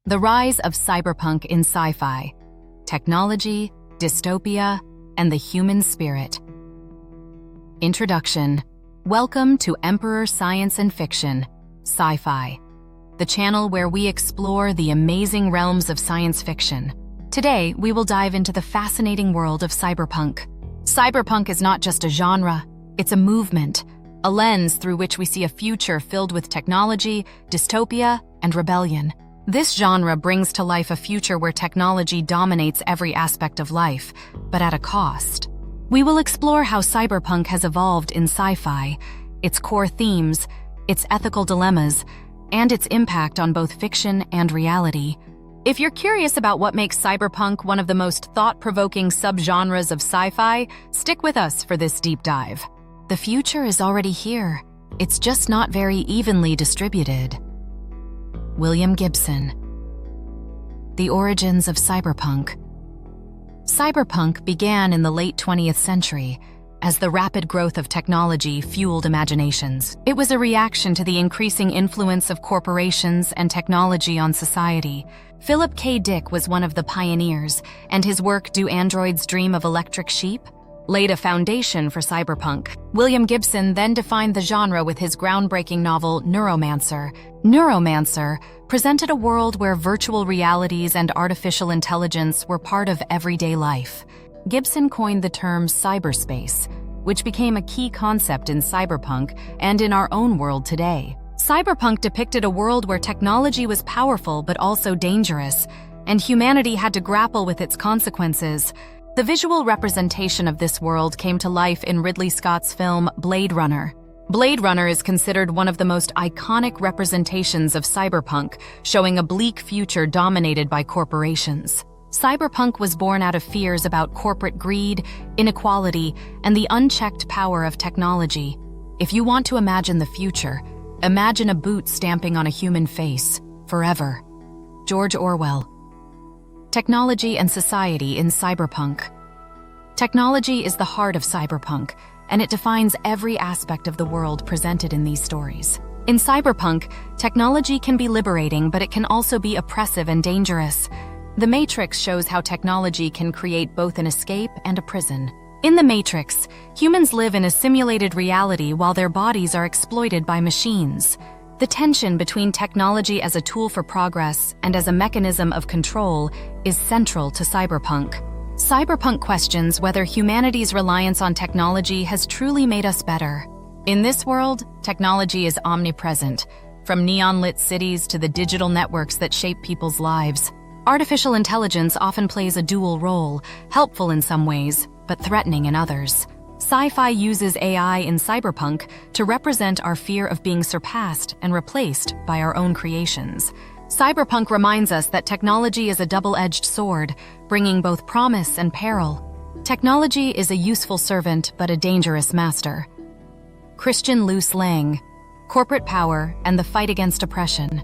The rise of cyberpunk in sci-fi, technology, dystopia, and the human spirit. Introduction. Welcome to Emperor Science and Fiction, Sci-Fi, the channel where we explore the amazing realms of science fiction. Today, we will dive into the fascinating world of cyberpunk. Cyberpunk is not just a genre, it's a movement, a lens through which we see a future filled with technology, dystopia, and rebellion. This genre brings to life a future where technology dominates every aspect of life, but at a cost. We will explore how cyberpunk has evolved in sci-fi, its core themes, its ethical dilemmas, and its impact on both fiction and reality. If you're curious about what makes cyberpunk one of the most thought-provoking subgenres of sci-fi, stick with us for this deep dive. The future is already here. It's just not very evenly distributed. William Gibson. The origins of cyberpunk. Cyberpunk began in the late 20th century as the rapid growth of technology fueled imaginations. It was a reaction to the increasing influence of corporations and technology on society. Philip K. Dick was one of the pioneers, and his work Do Androids Dream of Electric Sheep? Laid a foundation for cyberpunk. William Gibson then defined the genre with his groundbreaking novel Neuromancer. Neuromancer presented a world where virtual realities and artificial intelligence were part of everyday life. Gibson coined the term cyberspace, which became a key concept in cyberpunk and in our own world today. Cyberpunk depicted a world where technology was powerful but also dangerous, and humanity had to grapple with its consequences. The visual representation of this world came to life in Ridley Scott's film Blade Runner. Blade Runner is considered one of the most iconic representations of cyberpunk, showing a bleak future dominated by corporations. Cyberpunk was born out of fears about corporate greed, inequality, and the unchecked power of technology. If you want to imagine the future, imagine a boot stamping on a human face, forever. George Orwell. Technology and society in cyberpunk. Technology is the heart of cyberpunk, and it defines every aspect of the world presented in these stories. In cyberpunk, technology can be liberating, but it can also be oppressive and dangerous. The Matrix shows how technology can create both an escape and a prison. In the Matrix, humans live in a simulated reality while their bodies are exploited by machines. The tension between technology as a tool for progress and as a mechanism of control is central to cyberpunk. Cyberpunk questions whether humanity's reliance on technology has truly made us better. In this world, technology is omnipresent, from neon-lit cities to the digital networks that shape people's lives. Artificial intelligence often plays a dual role, helpful in some ways, but threatening in others. Sci-fi uses AI in cyberpunk to represent our fear of being surpassed and replaced by our own creations. Cyberpunk reminds us that technology is a double-edged sword, bringing both promise and peril. Technology is a useful servant but a dangerous master. Christian Luce Lang. Corporate power and the fight against oppression.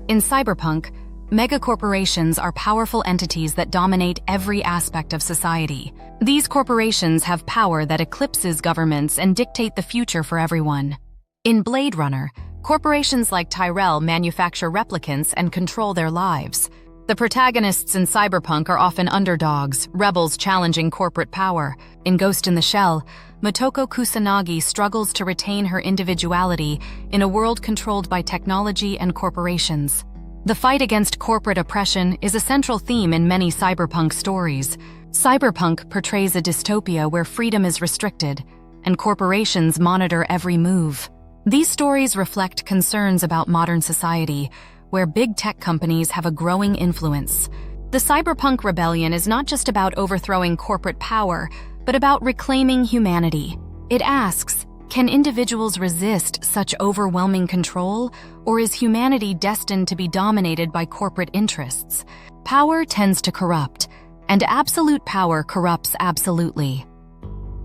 In cyberpunk, megacorporations are powerful entities that dominate every aspect of society. These corporations have power that eclipses governments and dictate the future for everyone. In Blade Runner, corporations like Tyrell manufacture replicants and control their lives. The protagonists in cyberpunk are often underdogs, rebels challenging corporate power. In Ghost in the Shell, Motoko Kusanagi struggles to retain her individuality in a world controlled by technology and corporations. The fight against corporate oppression is a central theme in many cyberpunk stories. Cyberpunk portrays a dystopia where freedom is restricted, and corporations monitor every move. These stories reflect concerns about modern society, where big tech companies have a growing influence. The cyberpunk rebellion is not just about overthrowing corporate power, but about reclaiming humanity. It asks, can individuals resist such overwhelming control, or is humanity destined to be dominated by corporate interests? Power tends to corrupt, and absolute power corrupts absolutely.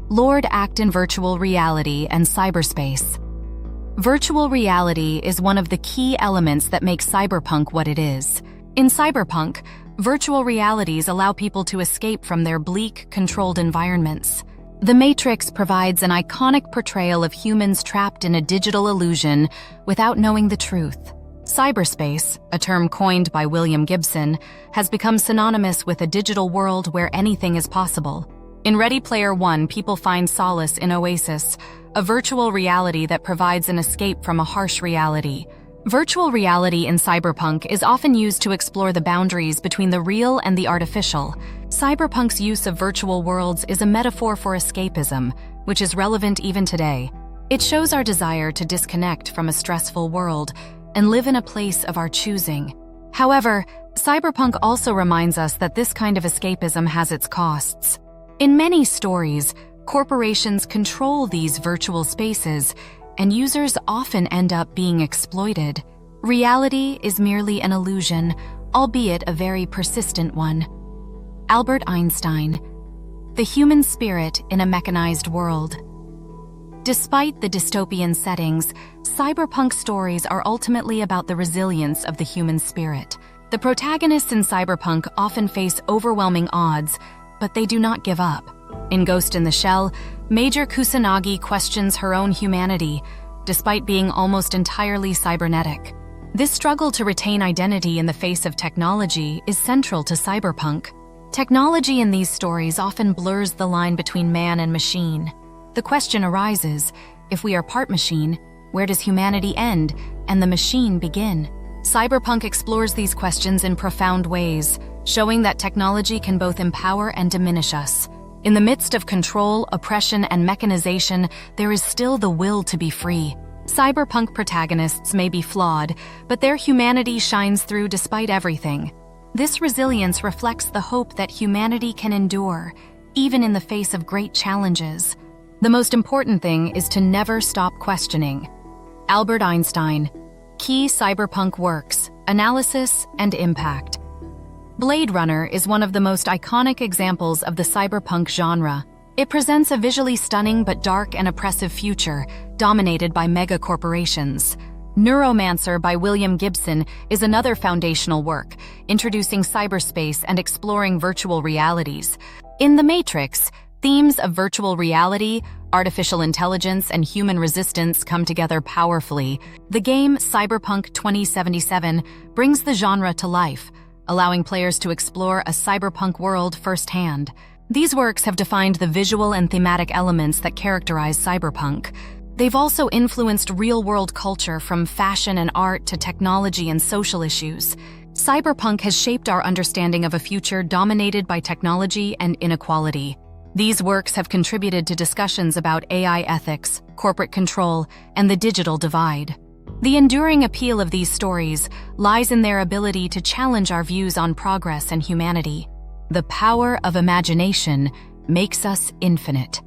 Lord Acton Virtual Reality and Cyberspace. Virtual reality is one of the key elements that make cyberpunk what it is. In cyberpunk, virtual realities allow people to escape from their bleak, controlled environments. The Matrix provides an iconic portrayal of humans trapped in a digital illusion without knowing the truth. Cyberspace, a term coined by William Gibson, has become synonymous with a digital world where anything is possible. In Ready Player One, people find solace in Oasis, a virtual reality that provides an escape from a harsh reality. Virtual reality in cyberpunk is often used to explore the boundaries between the real and the artificial. Cyberpunk's use of virtual worlds is a metaphor for escapism, which is relevant even today. It shows our desire to disconnect from a stressful world and live in a place of our choosing. However, cyberpunk also reminds us that this kind of escapism has its costs. In many stories, corporations control these virtual spaces, and users often end up being exploited. Reality is merely an illusion, albeit a very persistent one. Albert Einstein, the human spirit in a mechanized world. Despite the dystopian settings, cyberpunk stories are ultimately about the resilience of the human spirit. The protagonists in cyberpunk often face overwhelming odds, but they do not give up. In Ghost in the Shell, Major Kusanagi questions her own humanity, despite being almost entirely cybernetic. This struggle to retain identity in the face of technology is central to cyberpunk. Technology in these stories often blurs the line between man and machine. The question arises, if we are part machine, where does humanity end and the machine begin? Cyberpunk explores these questions in profound ways, showing that technology can both empower and diminish us. In the midst of control, oppression, and mechanization, there is still the will to be free. Cyberpunk protagonists may be flawed, but their humanity shines through despite everything. This resilience reflects the hope that humanity can endure, even in the face of great challenges. The most important thing is to never stop questioning. Albert Einstein, Key Cyberpunk Works, Analysis and Impact. Blade Runner is one of the most iconic examples of the cyberpunk genre. It presents a visually stunning but dark and oppressive future, dominated by megacorporations. Neuromancer by William Gibson is another foundational work, introducing cyberspace and exploring virtual realities. In The Matrix, themes of virtual reality, artificial intelligence, and human resistance come together powerfully. The game Cyberpunk 2077 brings the genre to life, allowing players to explore a cyberpunk world firsthand. These works have defined the visual and thematic elements that characterize cyberpunk. They've also influenced real-world culture, from fashion and art to technology and social issues. Cyberpunk has shaped our understanding of a future dominated by technology and inequality. These works have contributed to discussions about AI ethics, corporate control, and the digital divide. The enduring appeal of these stories lies in their ability to challenge our views on progress and humanity. The power of imagination makes us infinite.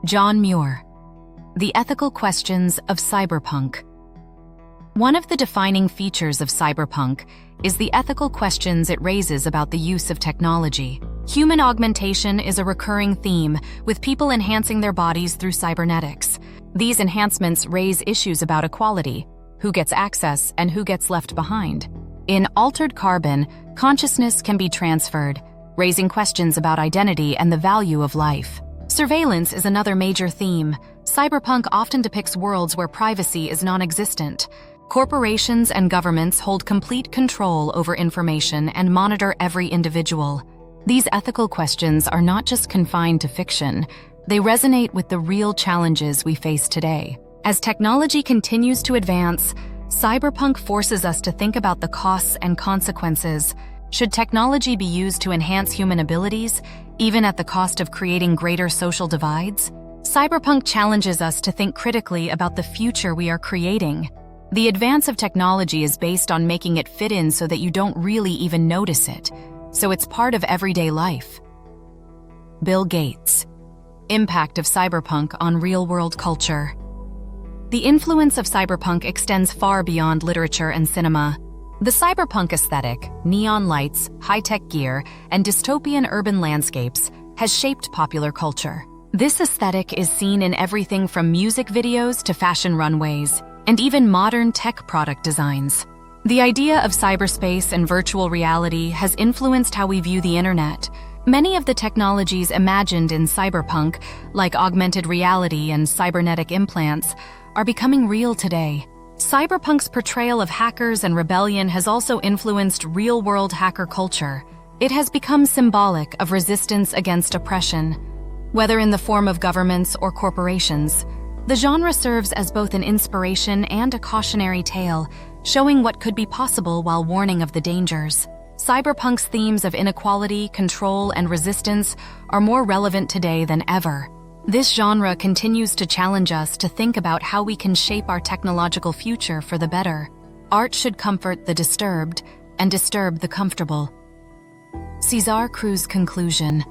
John Muir, The Ethical Questions of Cyberpunk. One of the defining features of cyberpunk is the ethical questions it raises about the use of technology. Human augmentation is a recurring theme, with people enhancing their bodies through cybernetics. These enhancements raise issues about equality, who gets access and who gets left behind. In Altered Carbon, consciousness can be transferred, raising questions about identity and the value of life. Surveillance is another major theme. Cyberpunk often depicts worlds where privacy is non-existent. Corporations and governments hold complete control over information and monitor every individual. These ethical questions are not just confined to fiction. They resonate with the real challenges we face today. As technology continues to advance, cyberpunk forces us to think about the costs and consequences. Should technology be used to enhance human abilities, even at the cost of creating greater social divides? Cyberpunk challenges us to think critically about the future we are creating. The advance of technology is based on making it fit in so that you don't really even notice it, so it's part of everyday life. Bill Gates, Impact of Cyberpunk on Real-World Culture. The influence of cyberpunk extends far beyond literature and cinema. The cyberpunk aesthetic, neon lights, high-tech gear, and dystopian urban landscapes has shaped popular culture. This aesthetic is seen in everything from music videos to fashion runways, and even modern tech product designs. The idea of cyberspace and virtual reality has influenced how we view the internet. Many of the technologies imagined in cyberpunk, like augmented reality and cybernetic implants, are becoming real today. Cyberpunk's portrayal of hackers and rebellion has also influenced real-world hacker culture. It has become symbolic of resistance against oppression, whether in the form of governments or corporations. The genre serves as both an inspiration and a cautionary tale, showing what could be possible while warning of the dangers. Cyberpunk's themes of inequality, control, and resistance are more relevant today than ever. This genre continues to challenge us to think about how we can shape our technological future for the better. Art should comfort the disturbed and disturb the comfortable. Cesar Cruz conclusion.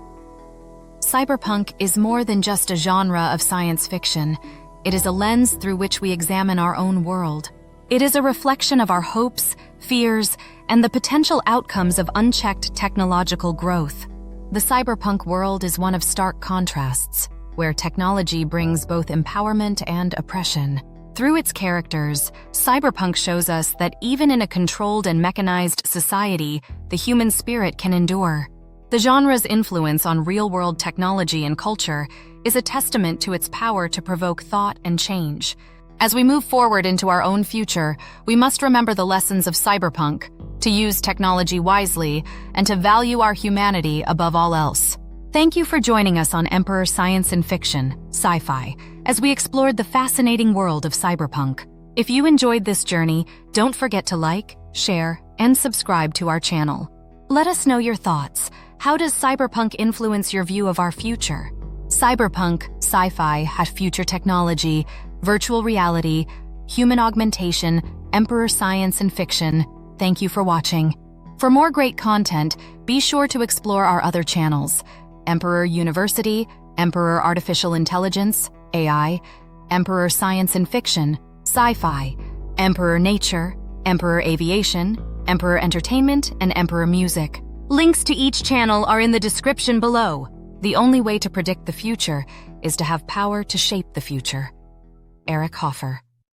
Cyberpunk is more than just a genre of science fiction. It is a lens through which we examine our own world. It is a reflection of our hopes, fears, and the potential outcomes of unchecked technological growth. The cyberpunk world is one of stark contrasts, where technology brings both empowerment and oppression. Through its characters, cyberpunk shows us that even in a controlled and mechanized society, the human spirit can endure. The genre's influence on real-world technology and culture is a testament to its power to provoke thought and change. As we move forward into our own future, we must remember the lessons of cyberpunk, to use technology wisely, and to value our humanity above all else. Thank you for joining us on Emperor Science and Fiction, Sci-Fi, as we explored the fascinating world of cyberpunk. If you enjoyed this journey, don't forget to like, share, and subscribe to our channel. Let us know your thoughts. How does cyberpunk influence your view of our future? Cyberpunk, sci-fi, had future technology, virtual reality, human augmentation, Emperor Science and Fiction. Thank you for watching. For more great content, be sure to explore our other channels: Emperor University, Emperor Artificial Intelligence, AI, Emperor Science and Fiction, Sci-Fi, Emperor Nature, Emperor Aviation, Emperor Entertainment, and Emperor Music. Links to each channel are in the description below. The only way to predict the future is to have power to shape the future. Eric Hoffer.